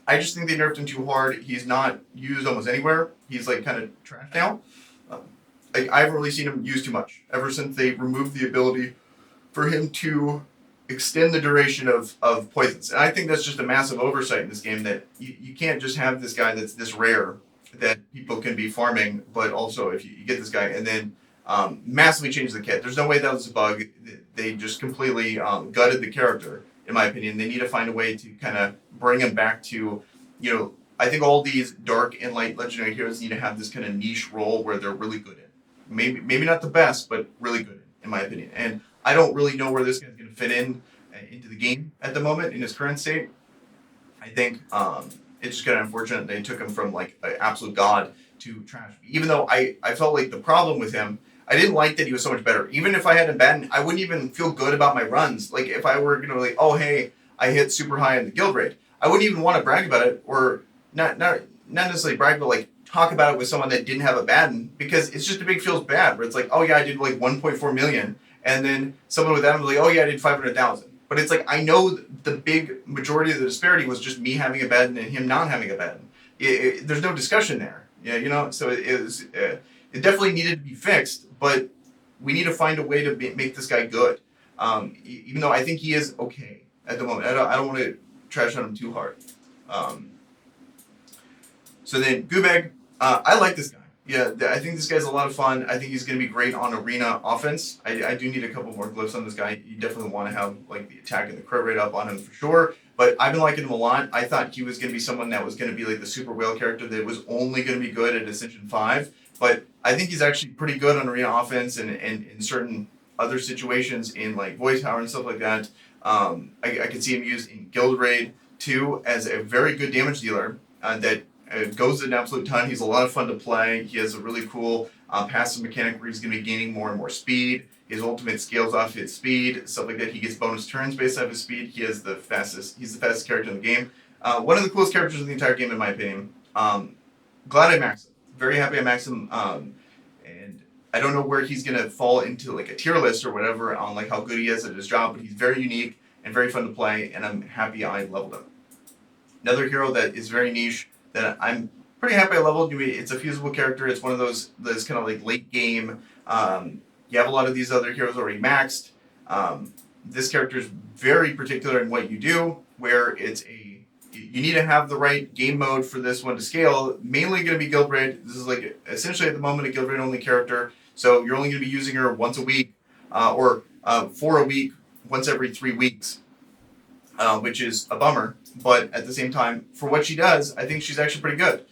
I just think they nerfed him too hard. He's not used almost anywhere. He's like kind of trash now. I haven't really seen him used too much ever since they removed the ability for him to extend the duration of poisons. And I think that's just a massive oversight in this game, that you can't just have this guy that's this rare that people can be farming, but also if you get this guy and then massively change the kit. There's no way that was a bug. They just completely gutted the character, in my opinion. They need to find a way to kind of bring him back to, you know, I think all these dark and light legendary heroes need to have this kind of niche role where they're really good in. Maybe not the best, but really good in my opinion. And I don't really know where this guy's going to fit into the game at the moment in his current state. I think it's just kind of unfortunate they took him from like an absolute god to trash. Even though I felt like the problem with him, I didn't like that he was so much better. Even if I had Abaddon, I wouldn't even feel good about my runs. Like if I were going to like, oh hey, I hit super high in the guild raid, I wouldn't even want to brag about it, or not necessarily brag, but like talk about it with someone that didn't have Abaddon, because it's just a big feels bad where it's like, oh yeah, I did like 1.4 million, and then someone with Abaddon was like, oh yeah, I did 500,000. But it's like, I know the big majority of the disparity was just me having Abaddon and him not having Abaddon. There's no discussion there. Yeah, you know, so it definitely needed to be fixed, but we need to find a way to make this guy good. Even though I think he is okay at the moment. I don't want to trash on him too hard. So then, Gubeg, I like this guy. Yeah, I think this guy's a lot of fun. I think he's going to be great on arena offense. I do need a couple more glyphs on this guy. You definitely want to have like the attack and the crit rate up on him for sure. But I've been liking him a lot. I thought he was going to be someone that was going to be like the super whale character that was only going to be good at Ascension 5. But I think he's actually pretty good on arena offense and in certain other situations in like Voice Tower and stuff like that. I could see him used in Guild Raid too as a very good damage dealer that goes an absolute ton. He's a lot of fun to play. He has a really cool passive mechanic where he's going to be gaining more and more speed. His ultimate scales off his speed, stuff like that. He gets bonus turns based off his speed. He's the fastest character in the game. One of the coolest characters in the entire game, in my opinion. Glad I maxed him. Very happy I maxed him. And I don't know where he's going to fall into like a tier list or whatever on like how good he is at his job, but he's very unique and very fun to play, and I'm happy I leveled him. Another hero that is very niche, that I'm pretty happy I leveled. It's a feasible character. It's one of those kind of like late game. You have a lot of these other heroes already maxed. This character is very particular in what you do, where you need to have the right game mode for this one to scale. Mainly going to be guild raid. This is like essentially at the moment a guild raid only character. So you're only going to be using her once a week, or for a week, once every 3 weeks, which is a bummer. But at the same time, for what she does, I think she's actually pretty good.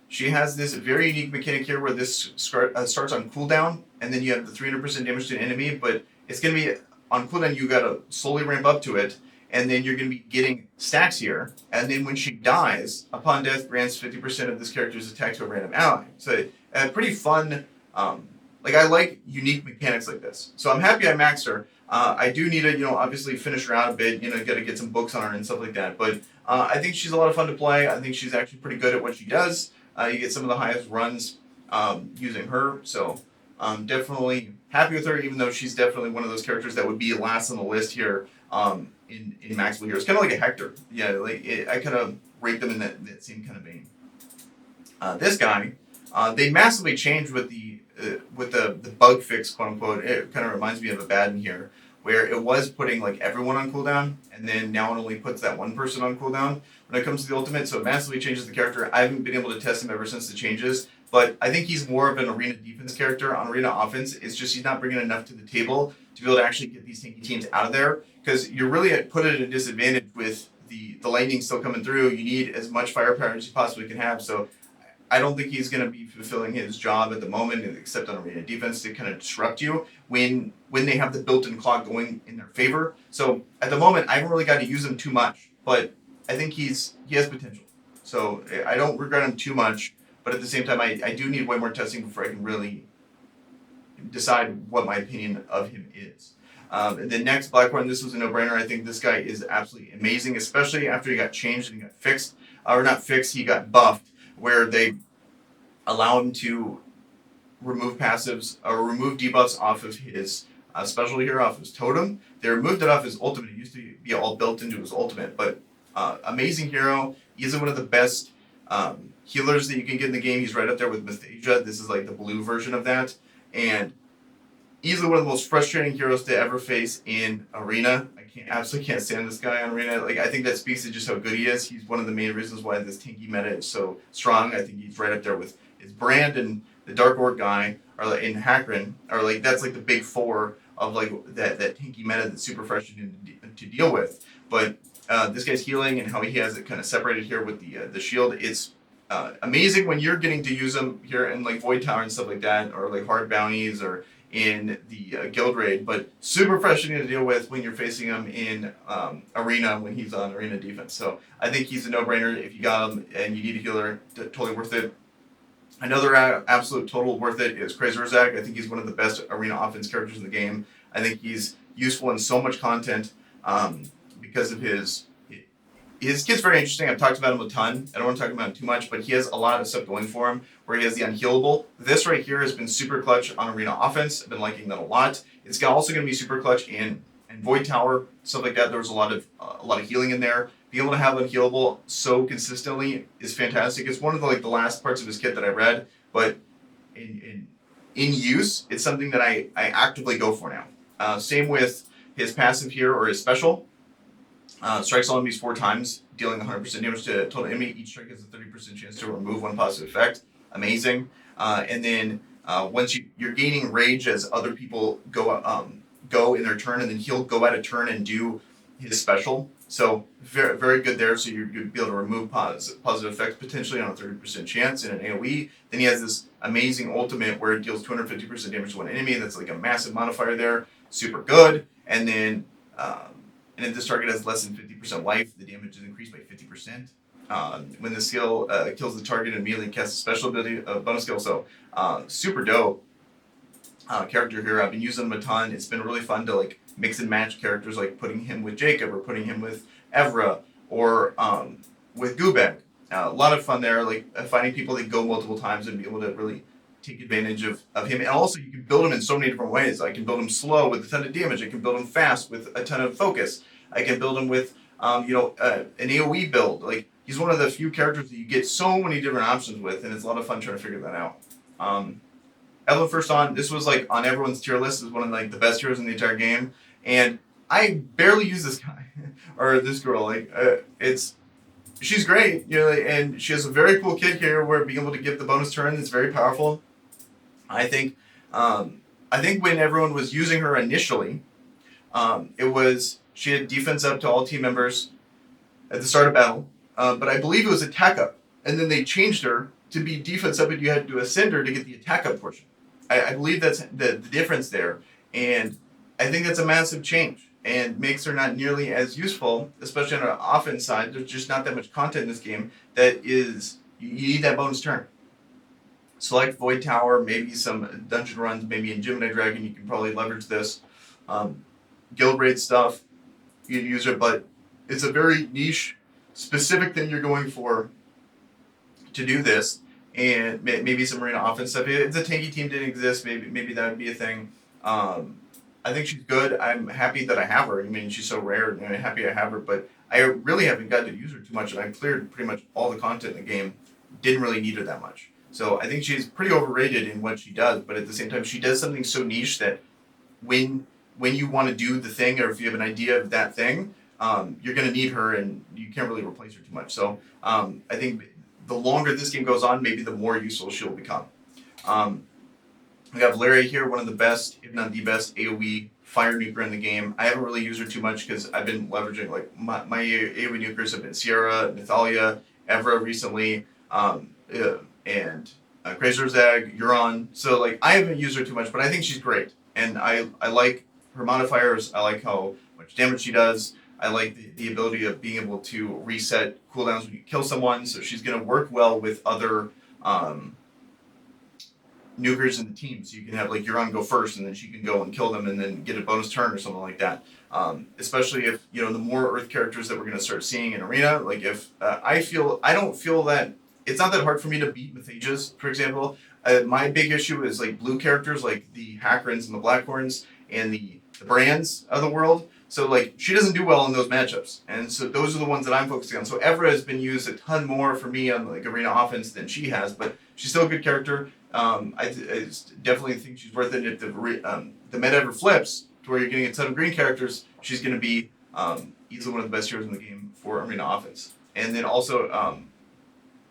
She has this very unique mechanic here where this starts on cooldown, and then you have the 300% damage to an enemy, but it's going to be on cooldown. You got to slowly ramp up to it, and then you're going to be getting stacks here. And then when she dies, upon death, grants 50% of this character's attack to a random ally. So pretty fun. I like unique mechanics like this. So I'm happy I maxed her. I do need to, obviously finish her out a bit. Got to get some books on her and stuff like that. But I think she's a lot of fun to play. I think she's actually pretty good at what she does. You get some of the highest runs using her. So I'm definitely happy with her, even though she's definitely one of those characters that would be last on the list here in maxable heroes. Kind of like a HECTOR. Yeah, I kind of rate them in that same kind of vein. This guy, they massively changed with the bug fix, quote unquote. It kind of reminds me of ABADDON here, where it was putting like everyone on cooldown, and then now it only puts that one person on cooldown when it comes to the ultimate. So it massively changes the character. I haven't been able to test him ever since the changes, but I think he's more of an arena defense character. On arena offense, it's just he's not bringing enough to the table to be able to actually get these tanky teams out of there, because you're really put at a disadvantage with the lightning still coming through. You need as much firepower as you possibly can have. So I don't think he's going to be fulfilling his job at the moment, except on arena defense, to kind of disrupt you when they have the built-in clock going in their favor. So at the moment, I haven't really got to use him too much, but I think he has potential. So I don't regret him too much, but at the same time, I do need way more testing before I can really decide what my opinion of him is. The next Blackborn, this was a no-brainer. I think this guy is absolutely amazing, especially after he got changed and he got fixed. Or not fixed, he got buffed, where they allow him to remove passives or remove debuffs off of his special here, off his totem. They removed it off his ultimate. It used to be all built into his ultimate, but amazing hero. He's one of the best healers that you can get in the game. He's right up there with Mythasia. This is like the blue version of that, and easily one of the most frustrating heroes to ever face in arena. Absolutely can't stand this guy on arena. I think that speaks to just how good he is. He's one of the main reasons why this tanky meta is so strong. I think he's right up there with his Brand and the Dark Orc guy, or in Hackrin, or that's like the big four of that tanky meta that's super frustrating to deal with. But this guy's healing and how he has it kind of separated here with the shield. It's amazing when you're getting to use him here in Void Tower and stuff like that, or hard bounties, or in the guild raid, but super frustrating to deal with when you're facing him in arena when he's on arena defense. So I think he's a no-brainer. If you got him and you need a healer, totally worth it. Another absolute total worth it is Krazorzak. I think he's one of the best arena offense characters in the game. I think he's useful in so much content because of his kid's very interesting. I've talked about him a ton. I don't want to talk about him too much, but he has a lot of stuff going for him, where he has the unhealable. This right here has been super clutch on arena offense. I've been liking that a lot. It's also going to be super clutch in Void Tower, stuff like that. There was a lot of healing in there. Being able to have unhealable so consistently is fantastic. It's one of the last parts of his kit that I read, but in use, it's something that I actively go for now. Same with his passive here, or his special. Strikes all enemies 4 times, dealing 100% damage to a total enemy. Each strike has a 30% chance to remove one positive effect. Amazing. And then once you're gaining rage as other people go in their turn, and then he'll go out of turn and do his special. So very, very good there. So you'd be able to remove positive effects potentially on a 30% chance in an AoE. Then he has this amazing ultimate where it deals 250% damage to one enemy. That's a massive modifier there. Super good. And then and if this target has less than 50% life, the damage is increased by 50%. When the skill kills the target, and immediately casts a special ability, bonus skill. So super dope character here. I've been using him a ton. It's been really fun to mix and match characters, like putting him with Jacob, or putting him with Evra, or with Gubek. A lot of fun there, finding people that go multiple times and be able to really take advantage of him. And also, you can build him in so many different ways. I can build him slow with a ton of damage. I can build him fast with a ton of focus. I can build him with An AoE build. Like, he's one of the few characters that you get so many different options with, and it's a lot of fun trying to figure that out. Evelyn First On, this was like on everyone's tier list as one of like the best heroes in the entire game, and I barely use this guy or this girl. She's great, and she has a very cool kit here where being able to give the bonus turn is very powerful. I think when everyone was using her initially, she had defense up to all team members at the start of battle, but I believe it was attack up, and then they changed her to be defense up, and you had to ascend her to get the attack up portion. I believe that's the difference there, and I think that's a massive change and makes her not nearly as useful, especially on the offense side. There's just not that much content in this game that is, you need that bonus turn. Select Void Tower, maybe some dungeon runs, maybe in Gemini Dragon you can probably leverage this. Guild raid stuff, you can use it, but it's a very niche, specific thing you're going for to do this. And maybe some arena offense stuff. If the tanky team didn't exist, maybe that would be a thing. I think she's good. I'm happy that I have her. I mean, she's so rare, and I'm happy I have her. But I really haven't gotten to use her too much, and I cleared pretty much all the content in the game. Didn't really need her that much. So I think she's pretty overrated in what she does. But at the same time, she does something so niche that when you want to do the thing, or if you have an idea of that thing, you're going to need her, and you can't really replace her too much. So I think the longer this game goes on, maybe the more useful she'll become. We have Valeria here, one of the best, if not the best, AoE fire nuker in the game. I haven't really used her too much because I've been leveraging, like, my AoE nukers have been CIARA, Nathalia, Evra recently, and Krazerzag, Euron. So, like, I haven't used her too much, but I think she's great. And I like her modifiers. I like how much damage she does. I like the ability of being able to reset cooldowns when you kill someone, so she's going to work well with other nukers in the team. So you can have, like, Euron go first, and then she can go and kill them and then get a bonus turn or something like that. Especially if, the more Earth characters that we're going to start seeing in Arena, like if I don't feel that, it's not that hard for me to beat Mythages, for example. My big issue is, like, blue characters, like the Hackrins and the Blackhorns and the Brands of the world. So, like, she doesn't do well in those matchups. And so those are the ones that I'm focusing on. So Evra has been used a ton more for me on, like, arena offense than she has, but she's still a good character. I definitely think she's worth it. If the meta ever flips to where you're getting a ton of green characters, she's going to be easily one of the best heroes in the game for arena offense. And then also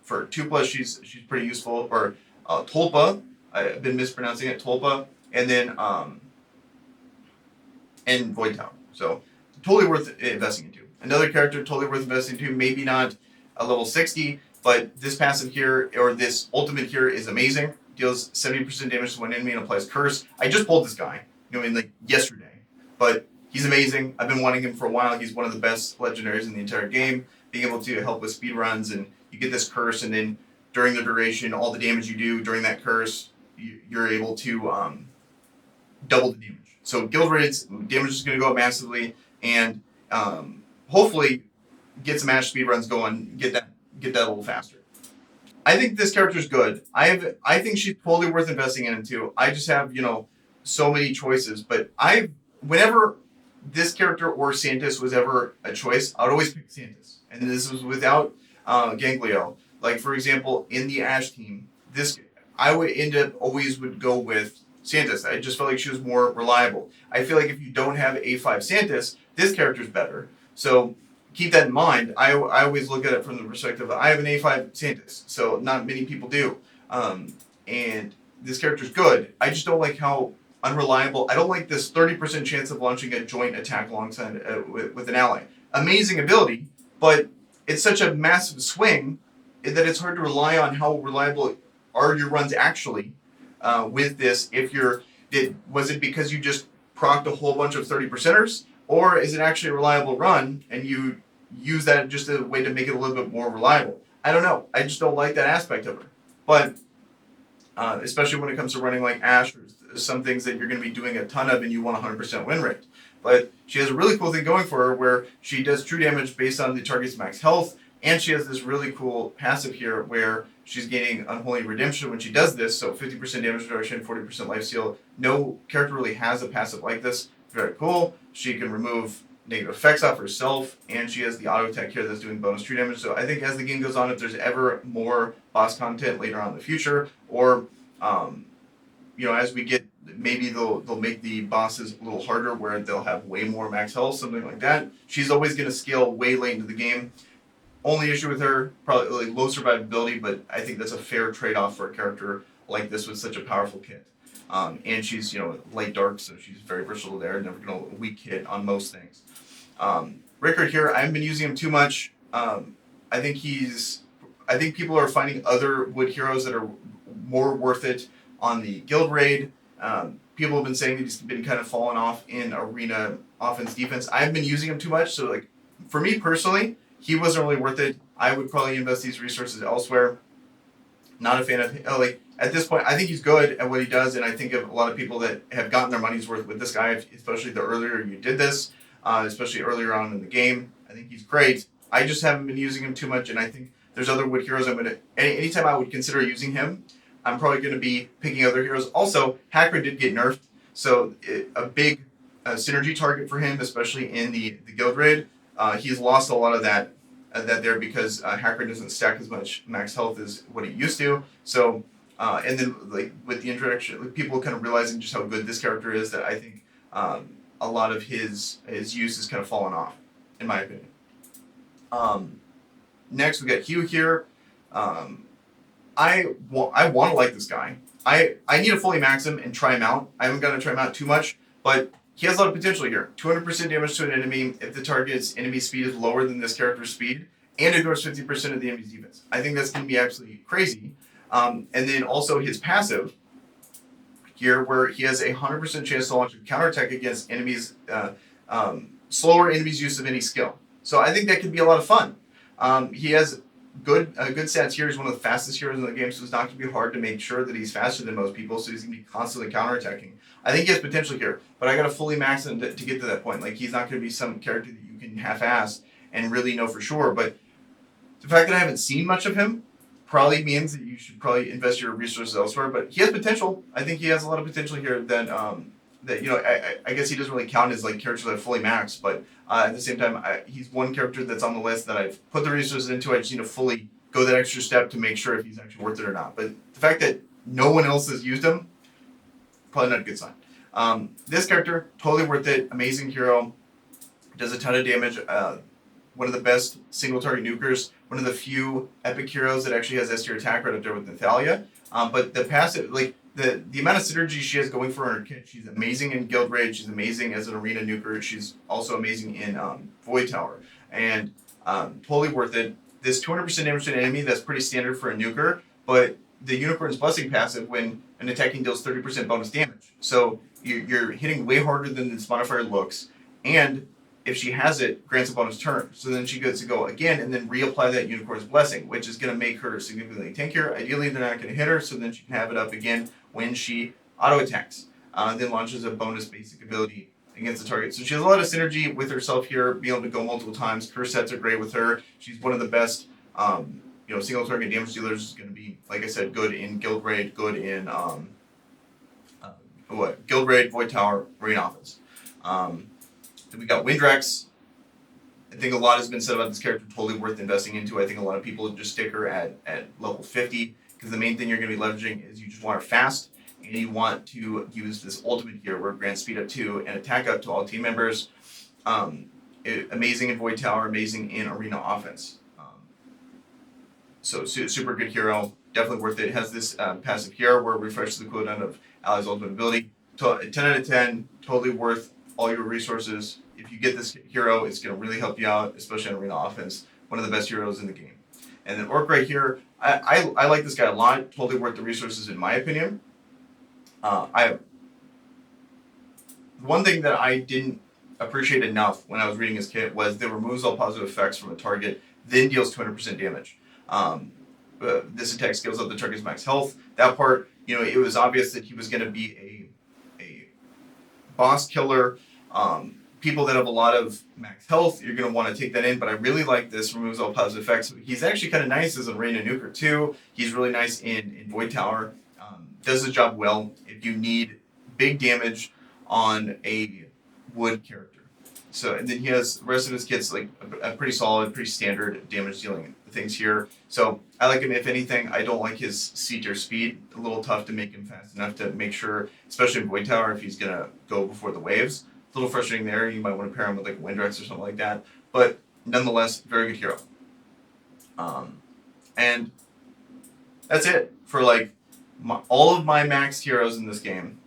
for 2+, she's pretty useful. Or Tulpa, I've been mispronouncing it, Tulpa. And then and Void Tower. So totally worth investing into. Another character totally worth investing into. Maybe not a level 60, but this passive here, or this ultimate here, is amazing. Deals 70% damage to one enemy and applies curse. I just pulled this guy, like yesterday, but he's amazing. I've been wanting him for a while. He's one of the best legendaries in the entire game. Being able to help with speed runs, and you get this curse, and then during the duration, all the damage you do during that curse, you're able to double the damage. So guild raids, damage is going to go up massively, and hopefully get some match speed runs going, get that a little faster. I think this character is good. I think she's totally worth investing in too. I just have so many choices, but whenever this character or SANTIS was ever a choice, I would always pick SANTIS, and this was without Ganglio. Like, for example, in the Ash team, I would always go with SANTIS. I just felt like she was more reliable. I feel like if you don't have A5 SANTIS, this character's better. So keep that in mind. I always look at it from the perspective of I have an A5 SANTIS, so not many people do. And this character's good. I just don't like how unreliable. I don't like this 30% chance of launching a joint attack alongside with an ally. Amazing ability, but it's such a massive swing that it's hard to rely on how reliable are your runs actually. With this, was it because you just procced a whole bunch of 30%ers, or is it actually a reliable run and you use that just as a way to make it a little bit more reliable? I don't know. I just don't like that aspect of her. But especially when it comes to running like Ash, or some things that you're going to be doing a ton of and you want 100% win rate. But she has a really cool thing going for her where she does true damage based on the target's max health, and she has this really cool passive here where she's gaining Unholy Redemption when she does this, so 50% damage reduction, 40% life steal. No character really has a passive like this. Very cool. She can remove negative effects off herself, and she has the auto attack here that's doing bonus true damage. So I think as the game goes on, if there's ever more boss content later on in the future, or as we get, maybe they'll make the bosses a little harder where they'll have way more max health, something like that. She's always going to scale way late into the game. Only issue with her, probably low survivability, but I think that's a fair trade-off for a character like this with such a powerful kit. And she's, light dark, so she's very versatile there, never going to weak hit on most things. Rickard here, I haven't been using him too much. I think people are finding other wood heroes that are more worth it on the guild raid. People have been saying that he's been kind of falling off in arena offense defense. I haven't been using him too much, so for me personally, he wasn't really worth it. I would probably invest these resources elsewhere. Not a fan of at this point. I think he's good at what he does, and I think of a lot of people that have gotten their money's worth with this guy, especially the earlier you did this, especially earlier on in the game. I think he's great. I just haven't been using him too much, and I think there's other wood heroes anytime I would consider using him, I'm probably going to be picking other heroes. Also, HECTOR did get nerfed, so a big synergy target for him, especially in the guild raid. He's lost a lot of that there because HECTOR doesn't stack as much max health as what he used to. So, and then with the introduction, people kind of realizing just how good this character is, that I think a lot of his use has kind of fallen off, in my opinion. Next, we got HUGH here. I want to like this guy. I need to fully max him and try him out. I haven't gotten to try him out too much, but he has a lot of potential here. 200% damage to an enemy if the target's enemy speed is lower than this character's speed, and ignores 50% of the enemy's defense. I think that's going to be absolutely crazy. And then also his passive here, where he has a 100% chance to launch a counterattack against enemies, slower enemies' use of any skill. So I think that could be a lot of fun. He has good stats here. He's one of the fastest heroes in the game, so it's not going to be hard to make sure that he's faster than most people, so he's going to be constantly counterattacking. I think he has potential here, but I got to fully max him to get to that point. He's not going to be some character that you can half-ass and really know for sure, but the fact that I haven't seen much of him probably means that you should probably invest your resources elsewhere, but he has potential. I think he has a lot of potential here that I guess he doesn't really count as characters that are fully maxed, but at the same time, he's one character that's on the list that I've put the resources into. I just need to fully go that extra step to make sure if he's actually worth it or not. But the fact that no one else has used him, probably not a good sign. This character, totally worth it. Amazing hero. Does a ton of damage. One of the best single target nukers. One of the few epic heroes that actually has S tier attack right up there with Nathalia. But the passive, the amount of synergy she has going for her kit, she's amazing in Guild Raid, she's amazing as an arena nuker, she's also amazing in Void Tower, and totally worth it. This 200% damage to an enemy, that's pretty standard for a nuker, but the Unicorn's Blessing passive, when an attacking deals 30% bonus damage. So you're hitting way harder than this modifier looks, and if she has it, grants a bonus turn. So then she gets to go again and then reapply that Unicorn's Blessing, which is going to make her significantly tankier. Ideally, they're not going to hit her, so then she can have it up again when she auto-attacks. Then launches a bonus basic ability against the target. So she has a lot of synergy with herself here, being able to go multiple times. Curse sets are great with her. She's one of the best single target damage dealers. Is going to be, like I said, good in Guild Raid, good in Guild Raid, Void Tower, Marine Office. Then we got Windrex. I think a lot has been said about this character, totally worth investing into. I think a lot of people just stick her at level 50, because the main thing you're going to be leveraging is you just want her fast, and you want to use this ultimate here where it grants speed up 2 and attack up to all team members. Amazing in Void Tower, amazing in Arena Offense. So super good hero, definitely worth it. It has this passive here where it refreshes the cooldown of allies' ultimate ability. 10 out of 10, totally worth all your resources. If you get this hero, it's going to really help you out, especially on Arena Offense. One of the best heroes in the game. And then Orc right here, I like this guy a lot. Totally worth the resources in my opinion. One thing that I didn't appreciate enough when I was reading his kit was that removes all positive effects from a target, then deals 200% damage. This attack scales up the target's max health. That part, it was obvious that he was going to be a boss killer. People that have a lot of max health, you're going to want to take that in, but I really like this, removes all positive effects. He's actually kind of nice as a Arena nuker too. He's really nice in Void Tower. Does the job well if you need big damage on a wood character. So, and then he has the rest of his kits like a pretty solid, pretty standard damage dealing things here. So I like him. If anything, I don't like his C tier speed. A little tough to make him fast enough to make sure, especially in Void Tower, if he's gonna go before the waves. A little frustrating there. You might want to pair him with like Windrex or something like that. But nonetheless, very good hero. And that's it for like all of my maxed heroes in this game.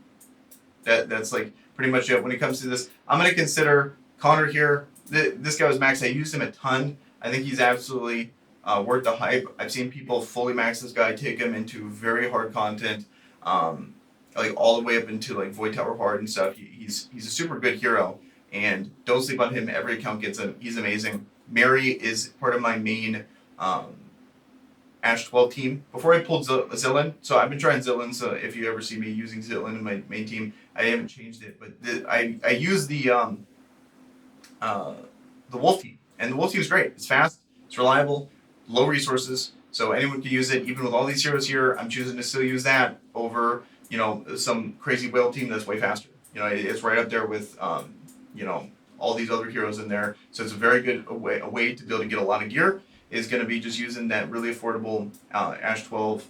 That's like pretty much it. When it comes to this, I'm gonna consider Connor here. This guy was maxed. I used him a ton. I think he's absolutely worth the hype. I've seen people fully max this guy, take him into very hard content, like all the way up into like Void Tower hard and stuff. He's a super good hero, and don't sleep on him. Every account gets him. He's amazing. Mary is part of my main Ash 12 team. Before I pulled Zillin, so I've been trying Zillin, so if you ever see me using Zillin in my main team, I haven't changed it, but I use the Wolf team, and the Wolf team is great. It's fast, it's reliable, low resources, so anyone can use it. Even with all these heroes here, I'm choosing to still use that over, you know, some crazy whale team that's way faster. You know, it's right up there with, you know, all these other heroes in there. So it's a very good way to be able to get a lot of gear. Is going to be just using that really affordable Ash 12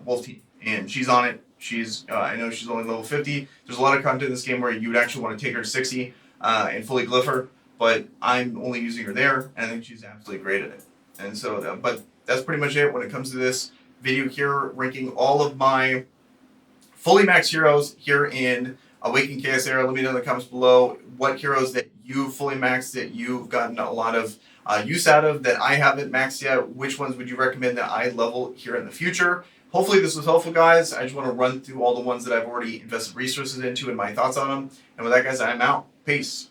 Wolf team, and she's on it. She's I know she's only level 50. There's a lot of content in this game where you would actually want to take her to 60 and fully glyph her, but I'm only using her there, and I think she's absolutely great at it. And so, but that's pretty much it when it comes to this video here, ranking all of my fully maxed heroes here in Awaken CIARA. Let me know in the comments below what heroes that you fully maxed that you've gotten a lot of use out of that I haven't maxed yet. Which ones would you recommend that I level here in the future? Hopefully this was helpful, guys. I just want to run through all the ones that I've already invested resources into and my thoughts on them. And with that, guys, I'm out. Peace.